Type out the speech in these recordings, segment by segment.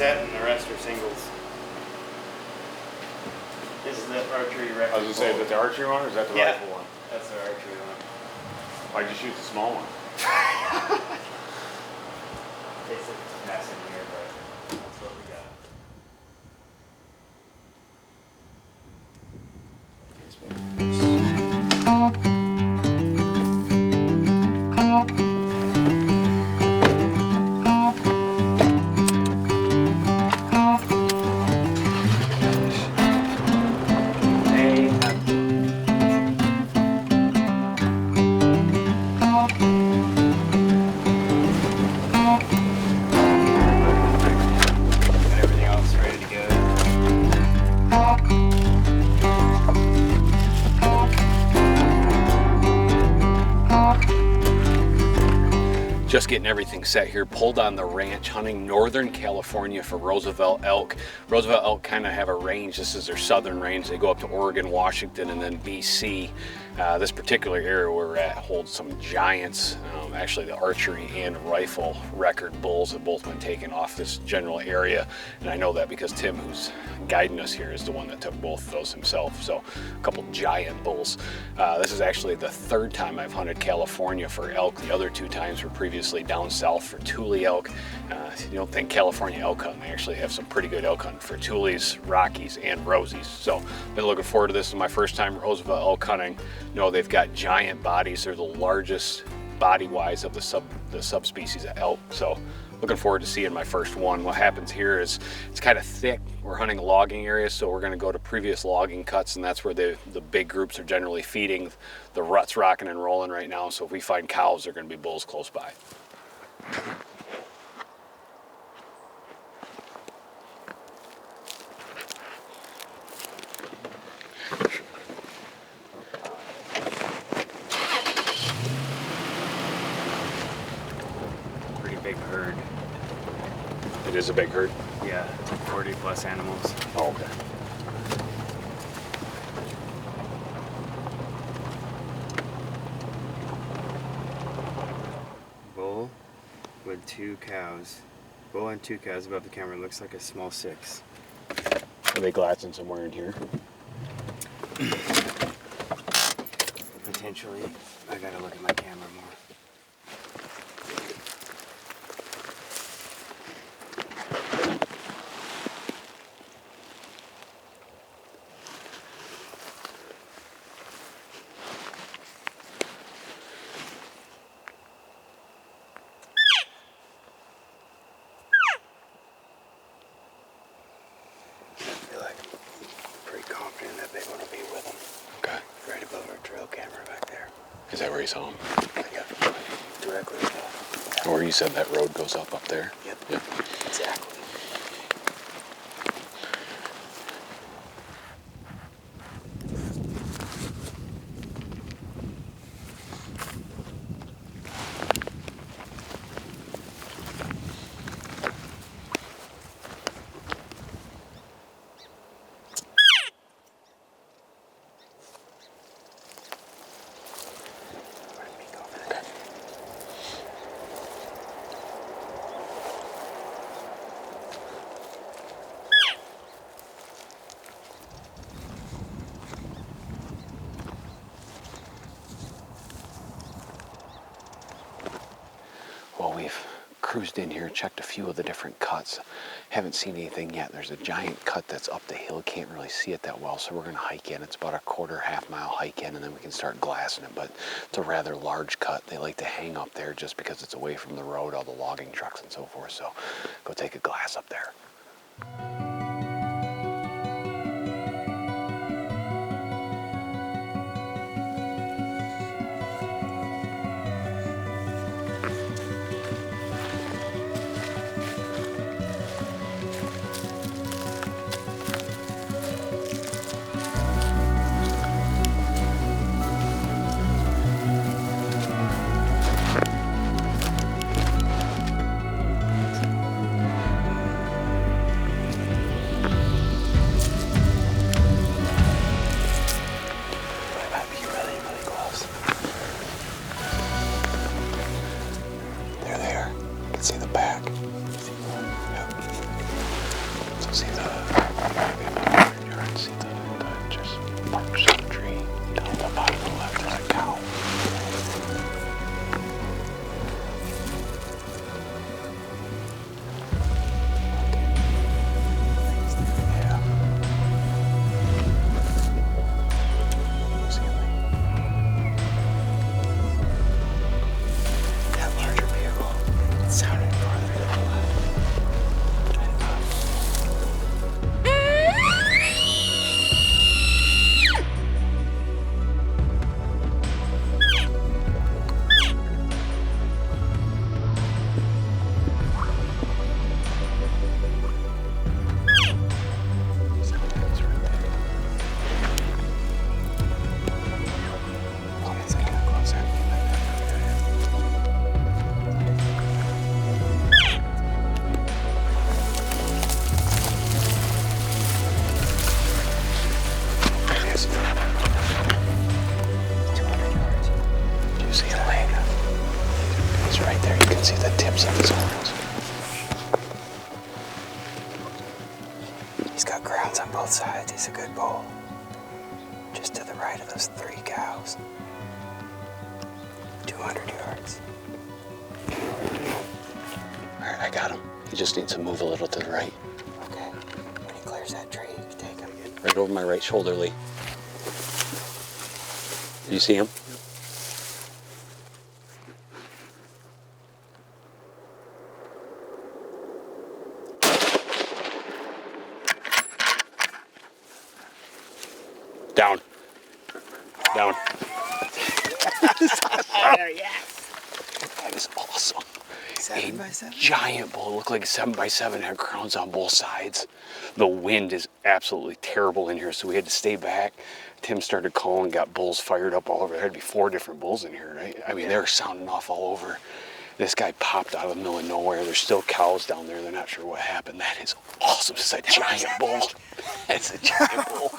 set and the rest are singles. This is the archery record. I was gonna say, is that the archery one or is that the rifle one? That's the archery one. Why'd you shoot the small one? It's a mess in here, but that's what we got. Just getting everything set here, pulled on the ranch, hunting Northern California for Roosevelt Elk. Roosevelt Elk kind of have a range. This is their southern range. They go up to Oregon, Washington, and then BC. This particular area we're at holds some giants. Actually, the archery and rifle record bulls have both been taken off this general area. And I know that because Tim, who's guiding us here, is the one that took both of those himself. So a couple giant bulls. This is actually the third time I've hunted California for elk. The other two times were previously down south for Thule elk. You don't think California elk hunting, they actually have some pretty good elk hunting for Thules, Rockies, and Rosies. So been looking forward to this. This is my first time Roosevelt elk hunting. You know, they've got giant bodies. They're the largest body-wise of the subspecies of elk. So looking forward to seeing my first one. What happens here is it's kind of thick. We're hunting a logging area, so we're going to go to previous logging cuts, and that's where the big groups are generally feeding. The rut's rocking and rolling right now, so if we find cows, they're going to be bulls close by. Pretty big herd. It is a big herd? Yeah, 40 plus animals. Oh, okay. Bull with 2 cows. Bull and 2 cows above the camera. Looks like a small 6. Are they glassing somewhere in here? Potentially. I gotta look at my camera more. Is that where you saw him? Yeah. Directly. Or you said that road goes up there? Yep. Yep. Exactly. Well, we've cruised in here, checked a few of the different cuts. Haven't seen anything yet. There's a giant cut that's up the hill. Can't really see it that well, so we're going to hike in. It's about a half-mile hike in, and then we can start glassing it. But it's a rather large cut. They like to hang up there just because it's away from the road, all the logging trucks and so forth. So go take a glass up there. can see the tips of his horns. He's got crowns on both sides. He's a good bull. Just to the right of those 3 cows. 200 yards. All right, I got him. He just needs to move a little to the right. Okay. When he clears that tree, you take him. Right over my right shoulder, Lee. Do you see him? Down. Down. That is awesome. 7 by 7? Giant bull. It looked like a 7x7. Had crowns on both sides. The wind is absolutely terrible in here, so we had to stay back. Tim started calling, got bulls fired up all over. There had to be 4 different bulls in here, right? I mean, they were sounding off all over. This guy popped out of the middle of nowhere. There's still cows down there. They're not sure what happened. That is awesome. It's a giant bull. That's a giant bull.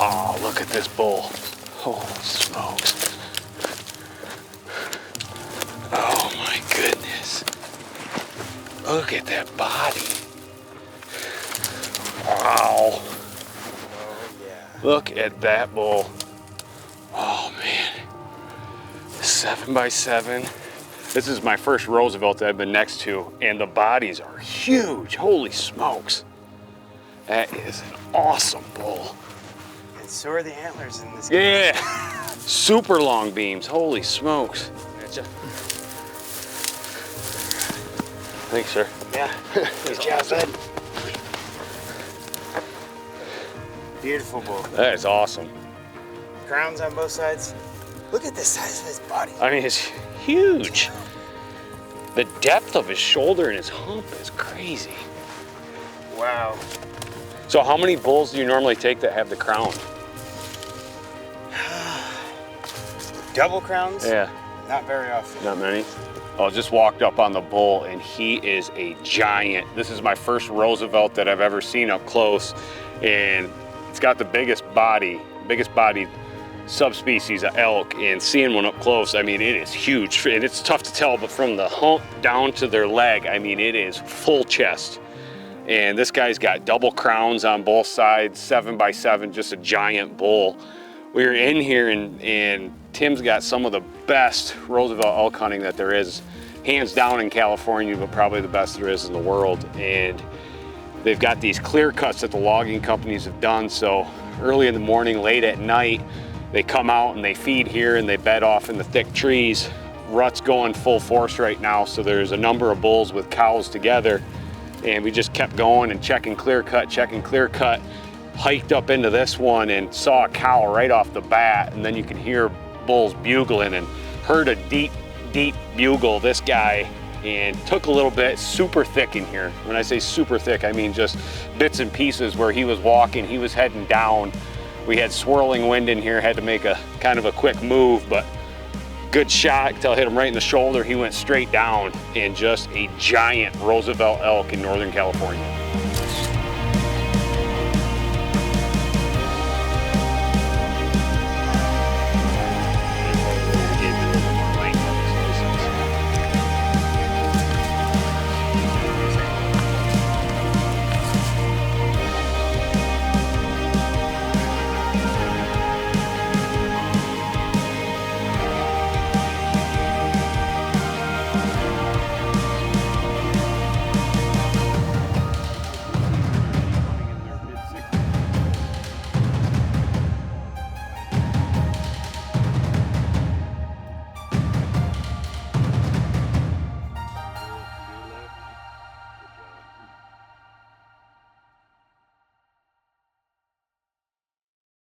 Oh, look at this bull. Holy smokes. Oh my goodness. Look at that body. Wow. Oh, yeah. Look at that bull. Oh man. 7x7. This is my first Roosevelt that I've been next to, and the bodies are huge. Holy smokes. That is an awesome bull. And so are the antlers in this game. Yeah. Super long beams. Holy smokes. Thanks, sir. Yeah. Good job, bud. Beautiful bull. That is awesome. Crowns on both sides. Look at the size of his body. I mean, it's huge. The depth of his shoulder and his hump is crazy. Wow. So how many bulls do you normally take that have the crown? Double crowns? Yeah. Not very often. Not many. I just walked up on the bull and he is a giant. This is my first Roosevelt that I've ever seen up close, and it's got the biggest body subspecies of elk, and seeing one up close, I mean, it is huge. And it's tough to tell, but from the hump down to their leg, I mean, it is full chest. And this guy's got double crowns on both sides, 7x7, just a giant bull. We were in here and Tim's got some of the best Roosevelt elk hunting that there is, hands down in California, but probably the best there is in the world. And they've got these clear cuts that the logging companies have done. So early in the morning, late at night, they come out and they feed here and they bed off in the thick trees. Rut's going full force right now, so there's a number of bulls with cows together. And we just kept going and checking clear cut, hiked up into this one and saw a cow right off the bat, and then you could hear bulls bugling and heard a deep bugle, this guy, and took a little bit. Super thick in here. When I say super thick, I mean just bits and pieces. Where he was walking, he was heading down. We had swirling wind in here, had to make a kind of a quick move, but good shot till I hit him right in the shoulder. He went straight down, and just a giant Roosevelt elk in Northern California.